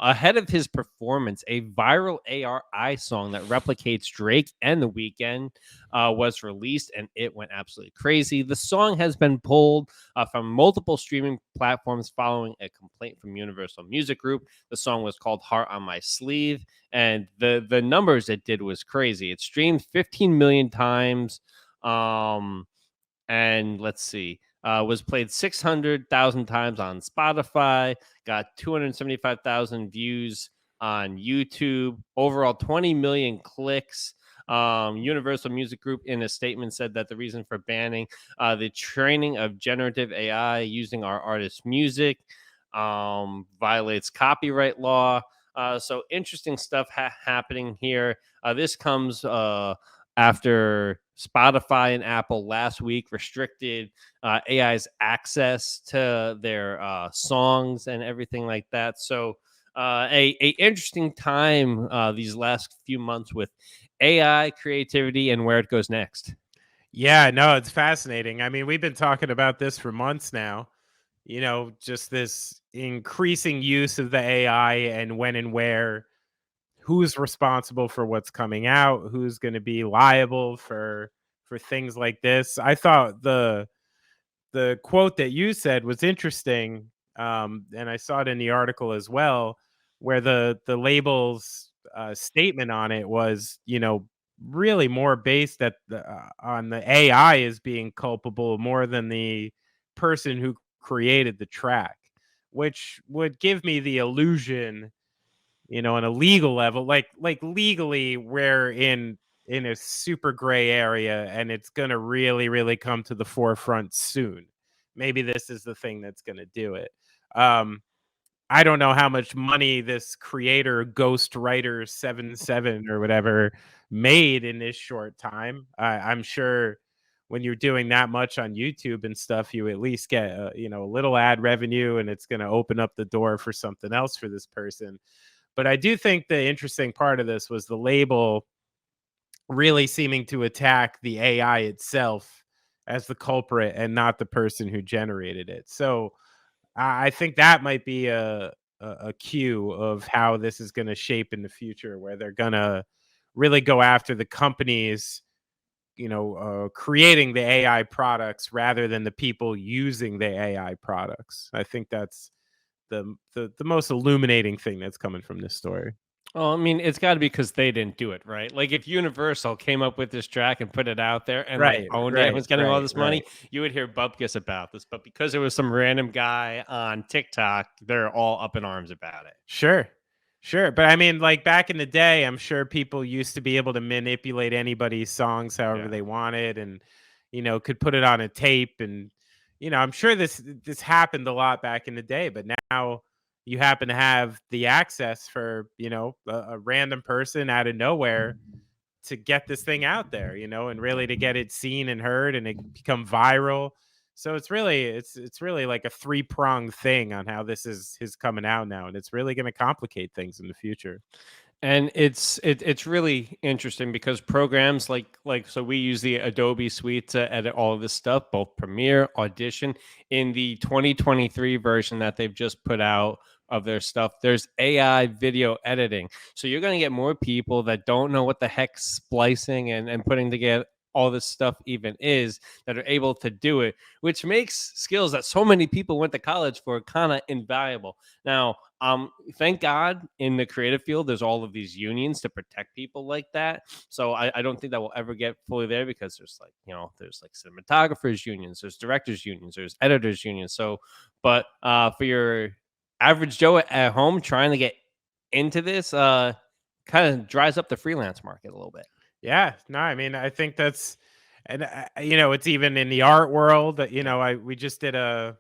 Ahead of his performance, a viral AI song that replicates Drake and The Weeknd was released, and it went absolutely crazy. The song has been pulled from multiple streaming platforms following a complaint from Universal Music Group. The song was called "Heart on My Sleeve," and the numbers it did was crazy. It streamed 15 million times. And let's see, was played 600,000 times on Spotify, got 275,000 views on YouTube, overall 20 million clicks. Universal Music Group, in a statement, said that the reason for banning the training of generative AI using our artists' music violates copyright law. So interesting stuff happening here. This comes after Spotify and Apple last week restricted AI's access to their songs and everything like that. So a interesting time these last few months with AI creativity and where it goes next. Yeah, no, it's fascinating. I mean, we've been talking about this for months now. Just this increasing use of the AI and when and where, who's responsible for what's coming out, who's going to be liable for things like this. I thought the quote that you said was interesting, and I saw it in the article as well, where the label's statement on it was, really more based on the AI as being culpable more than the person who created the track, which would give me the illusion, on a legal level, like legally we're in a super gray area, and it's going to really really come to the forefront soon. Maybe this is the thing that's going to do it. um I don't know how much money this creator Ghost Writer 77 or whatever made in this short time. I'm sure when you're doing that much on YouTube and stuff, you at least get a little ad revenue, and it's going to open up the door for something else for this person. But I do think the interesting part of this was the label really seeming to attack the AI itself as the culprit and not the person who generated it. So I think that might be a cue of how this is going to shape in the future, where they're going to really go after the companies, creating the AI products rather than the people using the AI products. I think that's the most illuminating thing that's coming from this story. Well, I mean, it's got to be because they didn't do it right. Like, if Universal came up with this track and put it out there and like Right, owned it and right, was getting all right, this money, right. you would hear bupkis about this. But because it was some random guy on TikTok, they're all up in arms about it. Sure. Sure. But I mean, like back in the day, I'm sure people used to be able to manipulate anybody's songs however Yeah. they wanted, and, could put it on a tape. And, I'm sure this happened a lot back in the day, but now you happen to have the access for, a random person out of nowhere to get this thing out there, and really to get it seen and heard and it become viral. So it's really like a three-pronged thing on how this is coming out now, and it's really going to complicate things in the future. And it's really interesting because programs like so we use the Adobe Suite to edit all of this stuff, both Premiere, Audition. In the 2023 version that they've just put out of their stuff, there's AI video editing. So you're going to get more people that don't know what the heck splicing and putting together all this stuff even is, that are able to do it, which makes skills that so many people went to college for kind of invaluable. Now, thank God in the creative field, there's all of these unions to protect people like that. So I don't think that will ever get fully there, because there's like, there's like cinematographers unions, there's directors unions, there's editors unions. So, but for your average Joe at home trying to get into this, kind of dries up the freelance market a little bit. Yeah, no, I mean, I think that's, and it's even in the art world. We just did a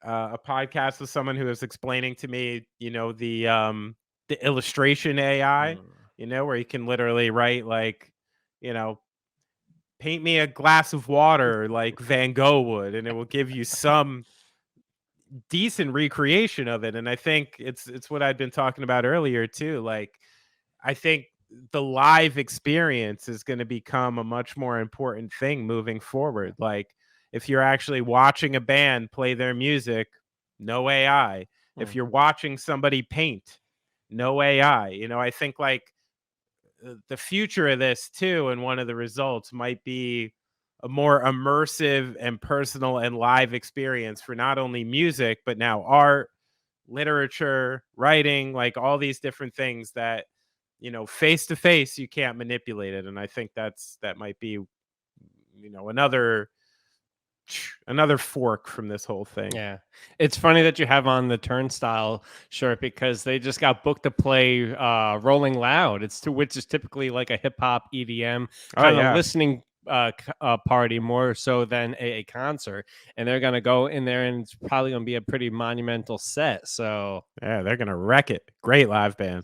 podcast with someone who was explaining to me, the illustration AI, where you can literally write like, you know, paint me a glass of water like Van Gogh would, and it will give you some decent recreation of it. And I think it's what I'd been talking about earlier too. Like, I think the live experience is going to become a much more important thing moving forward. Like, if you're actually watching a band play their music, no AI. if Mm. you're watching somebody paint, no AI. I think like the future of this too, and one of the results might be a more immersive and personal and live experience for not only music, but now art, literature, writing, like all these different things that, face to face, you can't manipulate it. And I think that might be, another fork from this whole thing. Yeah. It's funny that you have on the Turnstile shirt because they just got booked to play Rolling Loud. Which is typically like a hip hop EDM Oh kind of yeah. listening party more so than a concert. And they're gonna go in there and it's probably gonna be a pretty monumental set. So Yeah, they're gonna wreck it. Great live band.